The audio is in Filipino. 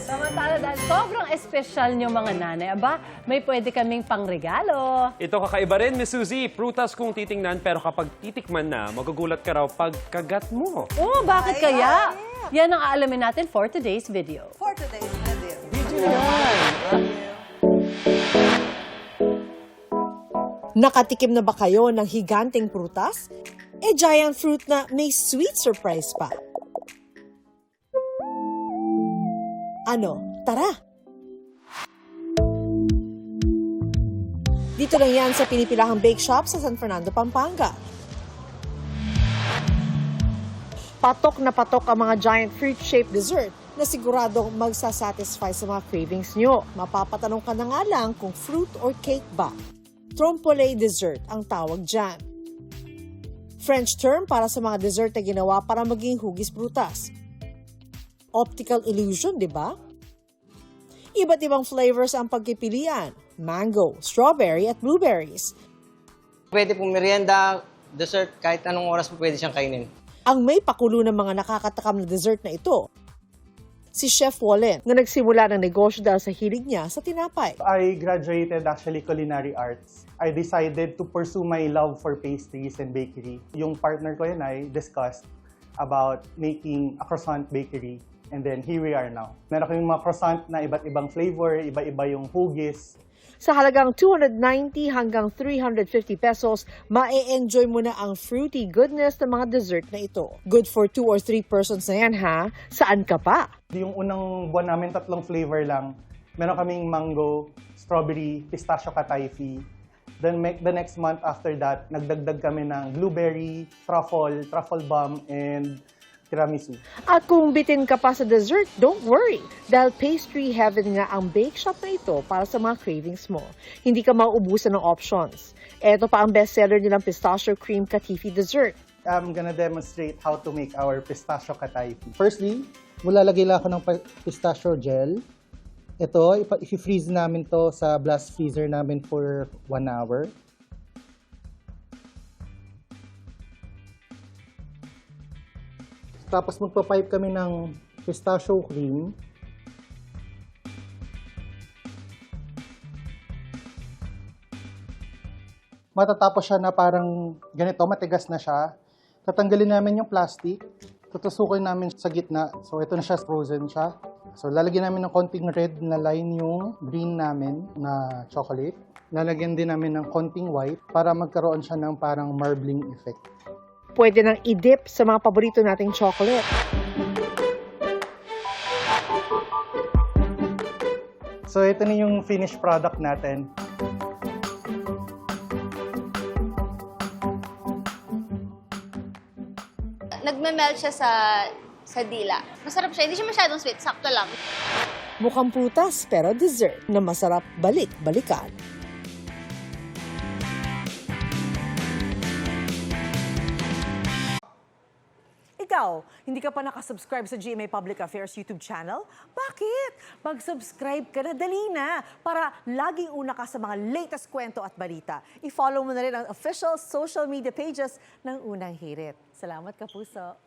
Samantala dahil sobrang espesyal niyo mga nanay, aba, may pwede kaming pangregalo. Ito kakaiba rin, Miss Suzy. Prutas kung titingnan, pero kapag titikman na, magugulat ka raw pagkagat mo. Oh, bakit kaya? Yan ang aalamin natin for today's video. For today's video. Nakatikim na ba kayo ng higanteng prutas? Giant fruit na may sweet surprise pa. Ano? Tara! Dito lang yan sa pinipilahang bake shop sa San Fernando, Pampanga. Patok na patok ang mga giant fruit-shaped dessert na siguradong magsasatisfy sa mga cravings nyo. Mapapatanong ka na nga lang kung fruit or cake ba. Trompe dessert ang tawag dyan. French term para sa mga dessert na ginawa para maging hugis prutas. Optical illusion, di ba? Iba't ibang flavors ang pagpipilian. Mango, strawberry at blueberries. Pwede pong merienda, dessert, kahit anong oras po pwede siyang kainin. Ang may pakulo ng mga nakakatakam na dessert na ito, si Chef Wallen, na nagsimula ng negosyo dahil sa hilig niya sa tinapay. I graduated actually culinary arts. I decided to pursue my love for pastries and bakery. Yung partner ko and I discussed about making a croissant bakery. And then here we are now. Meron kaming mga croissant na iba't ibang flavor, iba-iba yung hugis. Sa halagang 290 hanggang 350 pesos, ma-enjoy mo na ang fruity goodness ng mga dessert na ito. Good for 2 or 3 persons na yan ha. Saan ka pa? Yung unang buwan namin, 3 flavor lang. Meron kaming mango, strawberry, pistachio kataifi. Then the next month after that, nagdagdag kami ng blueberry, truffle bomb, and tiramisu. At kung bitin ka pa sa dessert, don't worry. Dahil pastry heaven nga ang bake shop na ito para sa mga cravings mo. Hindi ka mauubusan ng options. Ito pa ang bestseller nilang pistachio cream katifi dessert. I'm gonna demonstrate how to make our pistachio kataifi. Firstly, lalagay lang ako ng pistachio gel. Ito, i-freeze namin to sa blast freezer namin for 1 hour. Tapos magpa-pipe kami ng pistachio cream. Matatapos siya na parang ganito, matigas na siya. Tatanggalin namin yung plastic. Tutusukin namin sa gitna. So ito na siya, frozen siya. So lalagyan namin ng konting red na line yung green namin na chocolate. Lalagyan din namin ng konting white para magkaroon siya ng parang marbling effect. Pwede nang i-dip sa mga paborito nating chocolate. So ito na yung finished product natin. Nagme-melt siya sa dila. Masarap siya. Hindi siya masyadong sweet. Sakto lang. Mukhang prutas pero dessert na masarap balik-balikan. Ikaw, hindi ka pa nakasubscribe sa GMA Public Affairs YouTube channel? Bakit? Mag-subscribe ka na, dali na, para laging una ka sa mga latest kwento at balita. I-follow mo na rin ang official social media pages ng Unang Hirit. Salamat, Kapuso.